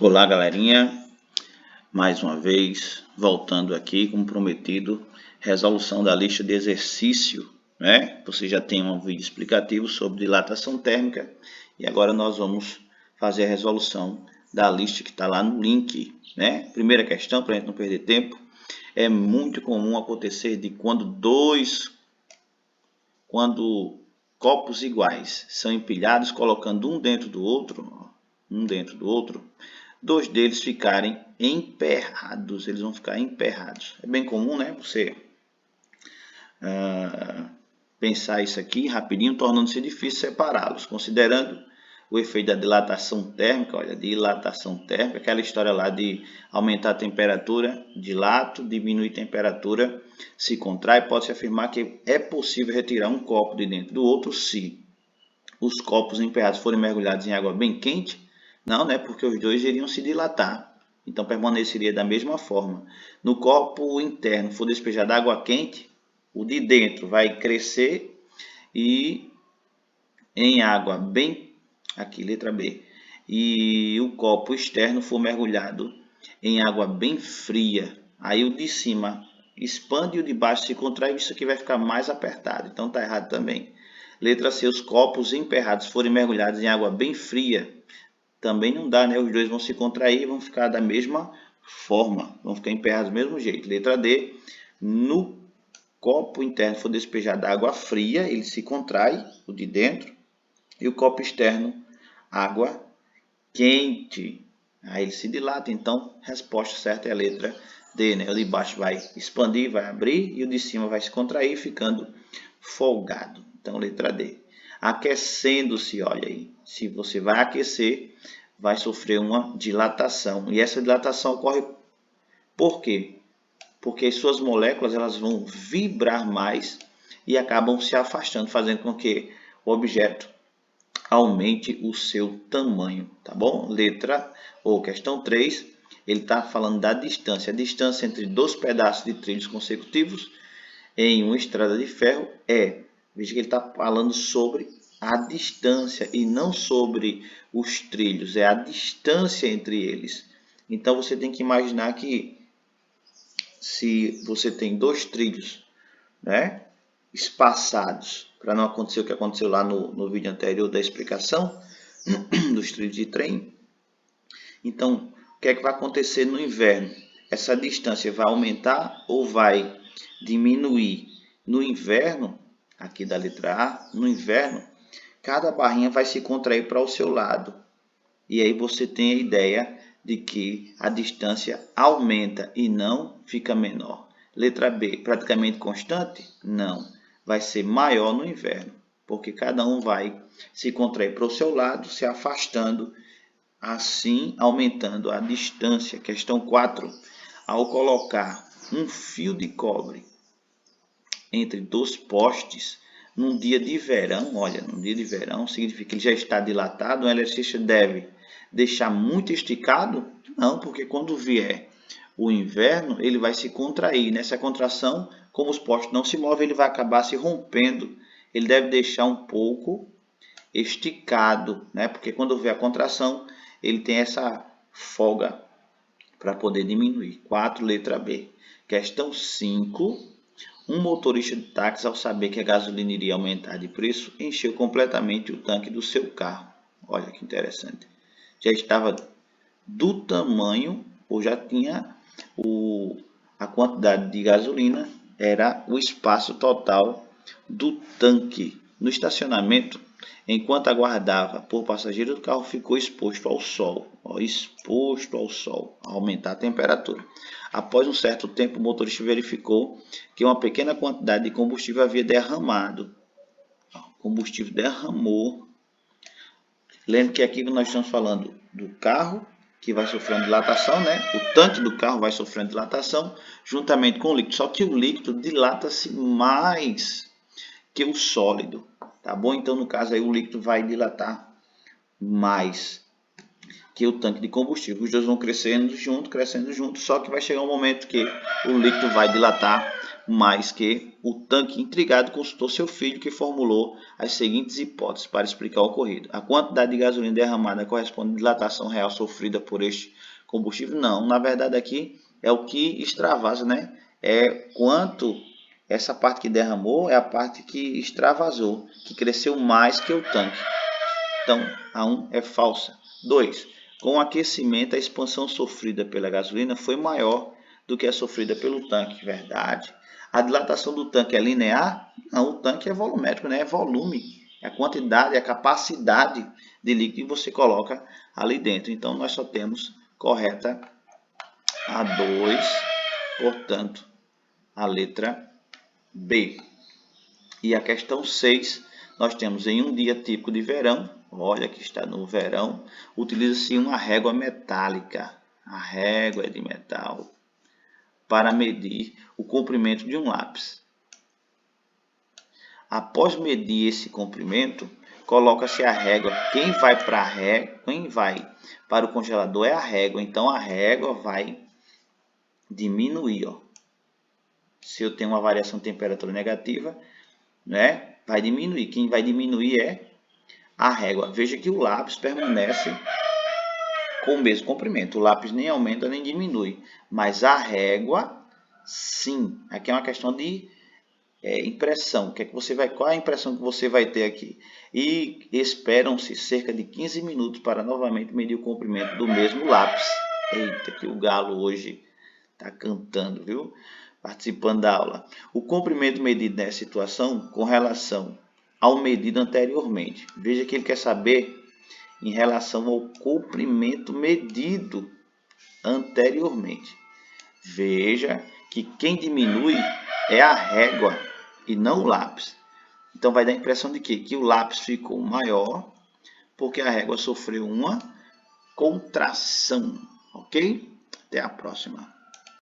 Olá, galerinha. Mais uma vez, voltando aqui, como prometido, resolução da lista de exercício, né? Você já tem um vídeo explicativo sobre dilatação térmica e agora nós vamos fazer a resolução da lista que está lá no link, né? Primeira questão, para a gente não perder tempo, é muito comum acontecer de quando copos iguais são empilhados, colocando um dentro do outro, dois deles ficarem emperrados, eles vão ficar emperrados. É bem comum, né? Você pensar isso aqui rapidinho, tornando-se difícil separá-los, considerando o efeito da dilatação térmica. Olha, dilatação térmica, aquela história lá de aumentar a temperatura, dilato, diminui a temperatura, se contrai. Pode-se afirmar que é possível retirar um copo de dentro do outro se os copos emperrados forem mergulhados em água bem quente. Não, né? Porque os dois iriam se dilatar. Então permaneceria da mesma forma. No copo interno for despejada água quente, o de dentro vai crescer e em água bem, aqui letra B, e o copo externo for mergulhado em água bem fria, aí o de cima expande e o de baixo se contrai, isso aqui vai ficar mais apertado, então tá errado também. Letra C, os copos emperrados forem mergulhados em água bem fria, também não dá, né? Os dois vão se contrair e vão ficar da mesma forma, vão ficar emperrados do mesmo jeito. Letra D, no copo interno for despejada água fria, ele se contrai, o de dentro, e o copo externo, água quente, aí ele se dilata. Então, a resposta certa é a letra D, né? O de baixo vai expandir, vai abrir, e o de cima vai se contrair, ficando folgado. Então, letra D. Aquecendo-se, olha aí, se você vai aquecer, vai sofrer uma dilatação. E essa dilatação ocorre por quê? Porque as suas moléculas elas vão vibrar mais e acabam se afastando, fazendo com que o objeto aumente o seu tamanho, tá bom? Letra ou questão 3, ele está falando da distância. A distância entre dois pedaços de trilhos consecutivos em uma estrada de ferro é, veja que ele está falando sobre a distância e não sobre os trilhos, é a distância entre eles. Então você tem que imaginar que se você tem dois trilhos, né, espaçados, para não acontecer o que aconteceu lá no vídeo anterior da explicação dos trilhos de trem. Então, o que é que vai acontecer no inverno? Essa distância vai aumentar ou vai diminuir? No inverno, aqui da letra A, no inverno, cada barrinha vai se contrair para o seu lado. E aí você tem a ideia de que a distância aumenta e não fica menor. Letra B, praticamente constante? Não, vai ser maior no inverno, porque cada um vai se contrair para o seu lado, se afastando, assim aumentando a distância. Questão 4. Ao colocar um fio de cobre entre dois postes, num dia de verão, olha, num dia de verão, significa que ele já está dilatado, o eletricista deve deixar muito esticado? Não, porque quando vier o inverno, ele vai se contrair. Nessa contração, como os postes não se movem, ele vai acabar se rompendo. Ele deve deixar um pouco esticado, né? Porque quando vier a contração, ele tem essa folga para poder diminuir. 4, letra B. Questão 5. Um motorista de táxi, ao saber que a gasolina iria aumentar de preço, encheu completamente o tanque do seu carro. Olha que interessante. Já estava do tamanho, ou já tinha a quantidade de gasolina, era o espaço total do tanque. No estacionamento, enquanto aguardava por passageiro, o carro ficou exposto ao sol. Exposto ao sol, a aumentar a temperatura. Após um certo tempo, o motorista verificou que uma pequena quantidade de combustível havia derramado. O combustível derramou. Lembre que aqui nós estamos falando do carro, que vai sofrendo dilatação, né? O tanque do carro vai sofrendo dilatação, juntamente com o líquido. Só que o líquido dilata-se mais que o sólido, tá bom? Então, no caso aí, o líquido vai dilatar mais que o tanque de combustível. Os dois vão crescendo junto, só que vai chegar um momento que o líquido vai dilatar mais que o tanque. Intrigado, consultou seu filho, que formulou as seguintes hipóteses para explicar o ocorrido. A quantidade de gasolina derramada corresponde à dilatação real sofrida por este combustível? Não, na verdade aqui é o que extravasa, né? É quanto essa parte que derramou é a parte que extravasou, que cresceu mais que o tanque. Então, a 1 é falsa. 2. Com o aquecimento, a expansão sofrida pela gasolina foi maior do que a sofrida pelo tanque. Verdade. A dilatação do tanque é linear? Não, o tanque é volumétrico, né? É volume. É a quantidade, é a capacidade de líquido que você coloca ali dentro. Então, nós só temos correta a 2, portanto, a letra B. E a questão 6, nós temos em um dia típico de verão, olha que está no verão, utiliza-se uma régua metálica, a régua é de metal, para medir o comprimento de um lápis. Após medir esse comprimento, coloca-se a régua. Quem vai para o congelador é a régua, então a régua vai diminuir. Ó. Se eu tenho uma variação de temperatura negativa, né, vai diminuir. Quem vai diminuir é a régua. Veja que o lápis permanece com o mesmo comprimento. O lápis nem aumenta nem diminui, mas a régua, sim. Aqui é uma questão de impressão. Qual é a impressão que você vai ter aqui? E esperam-se cerca de 15 minutos para novamente medir o comprimento do mesmo lápis. Eita, que o galo hoje está cantando, viu? Participando da aula. O comprimento medido nessa situação com relação ao medido anteriormente. Veja que ele quer saber em relação ao comprimento medido anteriormente. Veja que quem diminui é a régua e não o lápis. Então vai dar a impressão de quê? Que o lápis ficou maior porque a régua sofreu uma contração. Ok? Até a próxima.